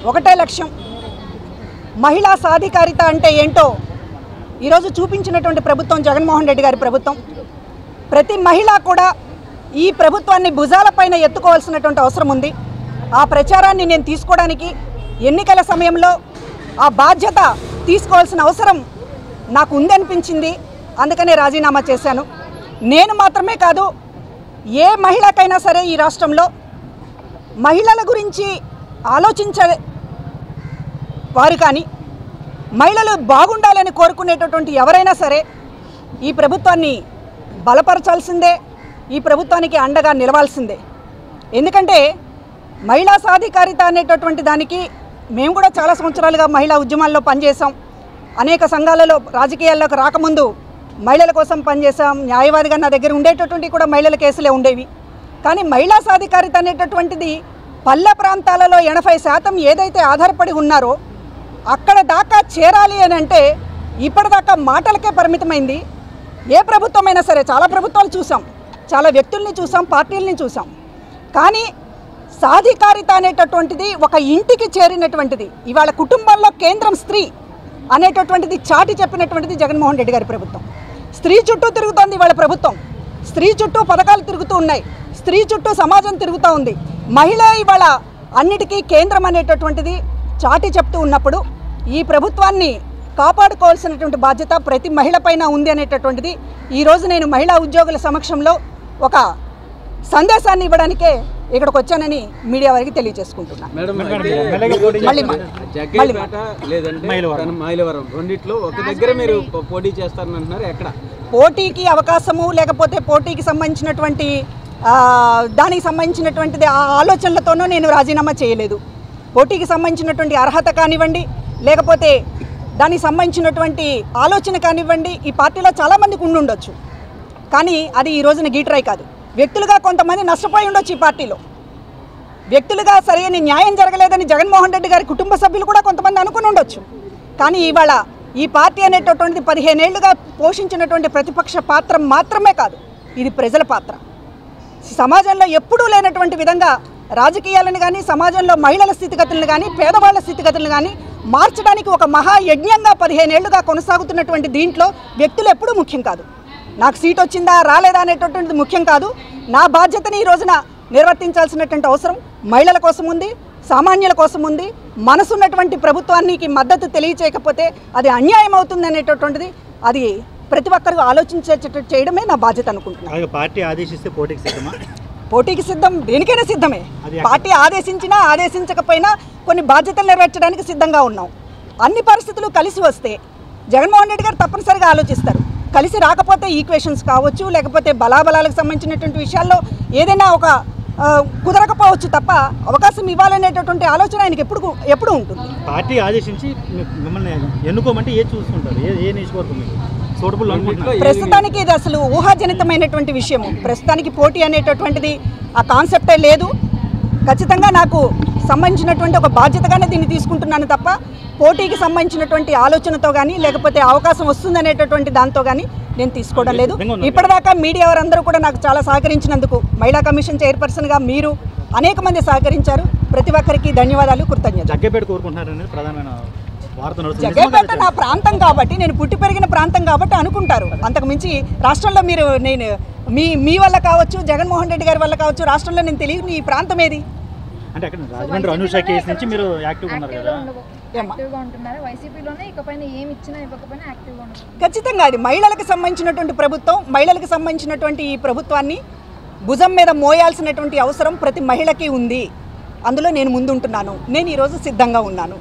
ఒకటే లక్ష్యం, మహిళా సాధికారిత అంటే ఏంటో ఈరోజు చూపించినటువంటి ప్రభుత్వం జగన్మోహన్ రెడ్డి గారి ప్రభుత్వం. ప్రతి మహిళ కూడా ఈ ప్రభుత్వాన్ని భుజాలపైన ఎత్తుకోవాల్సినటువంటి అవసరం ఉంది. ఆ ప్రచారాన్ని నేను తీసుకోవడానికి ఎన్నికల సమయంలో ఆ బాధ్యత తీసుకోవాల్సిన అవసరం నాకు ఉందనిపించింది. అందుకనే రాజీనామా చేశాను. నేను మాత్రమే కాదు, ఏ మహిళకైనా సరే ఈ రాష్ట్రంలో మహిళల గురించి ఆలోచించే వారు కానీ, మహిళలు బాగుండాలని కోరుకునేటటువంటి ఎవరైనా సరే ఈ ప్రభుత్వాన్ని బలపరచాల్సిందే, ఈ ప్రభుత్వానికి అండగా నిలవాల్సిందే. ఎందుకంటే మహిళా సాధికారిత అనేటటువంటి దానికి మేము కూడా చాలా సంవత్సరాలుగా మహిళా ఉద్యమాల్లో పనిచేసాం. అనేక సంఘాలలో రాజకీయాల్లోకి రాకముందు మహిళల కోసం పనిచేసాం. న్యాయవాదిగా నా దగ్గర ఉండేటటువంటి కూడా మహిళల కేసులే ఉండేవి. కానీ మహిళా సాధికారిత అనేటటువంటిది పల్లె ప్రాంతాలలో 80% ఏదైతే ఆధారపడి ఉన్నారో అక్కడ దాకా చేరాలి అని అంటే ఇప్పటిదాకా మాటలకే పరిమితమైంది. ఏ ప్రభుత్వమైనా సరే, చాలా ప్రభుత్వాలు చూసాం, చాలా వ్యక్తుల్ని చూసాం, పార్టీలని చూసాం. కానీ సాధికారిత అనేటటువంటిది ఒక ఇంటికి చేరినటువంటిది. ఇవాళ కుటుంబంలో కేంద్రం స్త్రీ అనేటటువంటిది చాటి చెప్పినటువంటిది జగన్మోహన్ రెడ్డి గారి ప్రభుత్వం. స్త్రీ చుట్టూ తిరుగుతోంది ఇవాళ ప్రభుత్వం. స్త్రీ చుట్టూ పథకాలు తిరుగుతూ ఉన్నాయి, స్త్రీ చుట్టూ సమాజం తిరుగుతూ ఉంది. మహిళ ఇవాళ అన్నిటికీ కేంద్రం అనేటటువంటిది చాటి చెప్తూ ఉన్నప్పుడు ఈ ప్రభుత్వాన్ని కాపాడుకోవాల్సినటువంటి బాధ్యత ప్రతి మహిళ పైన ఉంది అనేటటువంటిది ఈరోజు నేను మహిళా ఉద్యోగుల సమక్షంలో ఒక సందేశాన్ని ఇవ్వడానికే ఇక్కడికి వచ్చానని మీడియా వారికి తెలియజేసుకుంటున్నాను. పోటీకి అవకాశము లేకపోతే పోటీకి సంబంధించినటువంటి దానికి సంబంధించినటువంటిది ఆ ఆలోచనలతోనూ నేను రాజీనామా చేయలేదు. పోటీకి సంబంధించినటువంటి అర్హత కానివ్వండి, లేకపోతే దానికి సంబంధించినటువంటి ఆలోచన కానివ్వండి, ఈ పార్టీలో చాలామందికి ఉండుండొచ్చు. కానీ అది ఈ రోజున గీట్రాయి కాదు. వ్యక్తులుగా కొంతమంది నష్టపోయి ఉండొచ్చు. ఈ పార్టీలో వ్యక్తులుగా సరైన న్యాయం జరగలేదని జగన్మోహన్ రెడ్డి గారి కుటుంబ సభ్యులు కూడా కొంతమంది అనుకుని ఉండొచ్చు. కానీ ఇవాళ ఈ పార్టీ అనేటటువంటిది 15 ఏళ్లుగా పోషించినటువంటి ప్రతిపక్ష పాత్ర మాత్రమే కాదు, ఇది ప్రజల పాత్ర. సమాజంలో ఎప్పుడూ లేనటువంటి విధంగా రాజకీయాలను కానీ, సమాజంలో మహిళల స్థితిగతులను కానీ, పేదవాళ్ల స్థితిగతులను కానీ మార్చడానికి ఒక మహాయజ్ఞంగా 15 ఏళ్లుగా కొనసాగుతున్నటువంటి దీంట్లో వ్యక్తులు ఎప్పుడూ ముఖ్యం కాదు. నాకు సీట్ వచ్చిందా రాలేదా అనేటటువంటిది ముఖ్యం కాదు. నా బాధ్యతని ఈ రోజున నిర్వర్తించాల్సినటువంటి అవసరం మహిళల కోసం ఉంది, సామాన్యుల కోసం ఉంది. మనసున్నటువంటి ప్రభుత్వానికి మద్దతు తెలియచేయకపోతే అది అన్యాయం అవుతుంది అనేటటువంటిది అది ప్రతి ఒక్కరూ ఆలోచించేటట్టు చేయడమే నా బాధ్యత అనుకుంటున్నాను. పార్టీ ఆదేశిస్తే పోటీకి సిద్ధమా? పోటీకి సిద్ధం, దేనికైనా సిద్ధమే. పార్టీ ఆదేశించినా ఆదేశించకపోయినా కొన్ని బాధ్యతలు నెరవేర్చడానికి సిద్ధంగా ఉన్నాం. అన్ని పరిస్థితులు కలిసి వస్తే జగన్మోహన్ రెడ్డి గారు తప్పనిసరిగా ఆలోచిస్తారు. కలిసి రాకపోతే ఈక్వేషన్స్ కావచ్చు, లేకపోతే బలాబలాలకు సంబంధించినటువంటి విషయాల్లో ఏదైనా ఒక కుదరకపోవచ్చు తప్ప అవకాశం ఇవ్వాలనేటటువంటి ఆలోచన ఆయనకి ఎప్పుడు ఉంటుంది. పార్టీ ఆదేశించి మిమ్మల్ని ఎన్నుకోమంటే ఏ చూసుకుంటారు? ఏ నియోజకవర్గం సూటబుల్ అనుకుంటున్నారు? ప్రస్తుతానికి ఇది అసలు ఊహాజనితమైనటువంటి విషయము. ప్రస్తుతానికి పోటీ అనేటటువంటిది ఆ కాన్సెప్టే లేదు. ఖచ్చితంగా నాకు సంబంధించినటువంటి ఒక బాధ్యతగానే దీన్ని తీసుకుంటున్నాను తప్ప పోటీకి సంబంధించినటువంటి ఆలోచనతో కానీ, లేకపోతే అవకాశం వస్తుందనేటటువంటి దాంతో కానీ నేను తీసుకోవడం లేదు. ఇప్పటిదాకా మీడియా వారందరూ కూడా నాకు చాలా సహకరించినందుకు, మహిళా కమిషన్ చైర్పర్సన్గా మీరు అనేక మంది సహకరించారు. ప్రతి ఒక్కరికి ధన్యవాదాలు, కృతజ్ఞతలు. జగ్గైపేట నా ప్రాంతం కాబట్టి, నేను పుట్టి పెరిగిన ప్రాంతం కాబట్టి అనుకుంటారు. అంతకు మించి రాష్ట్రంలో మీరు నేను మీ వల్ల కావచ్చు, జగన్మోహన్ రెడ్డి గారి వల్ల కావచ్చు, రాష్ట్రంలో నేను తెలియని ఈ ప్రాంతం ఏది? అంటే అక్కడ రాజమండ్రి అనూష కేసు నుంచి మీరు యాక్టివ్గా ఉన్నారు కదా? ఖచ్చితంగా అది మహిళలకు సంబంధించినటువంటి ప్రభుత్వం. మహిళలకు సంబంధించినటువంటి ఈ ప్రభుత్వాన్ని భుజం మీద మోయాల్సినటువంటి అవసరం ప్రతి మహిళకి ఉంది. అందులో నేను ముందుంటున్నాను. నేను ఈరోజు సిద్ధంగా ఉన్నాను.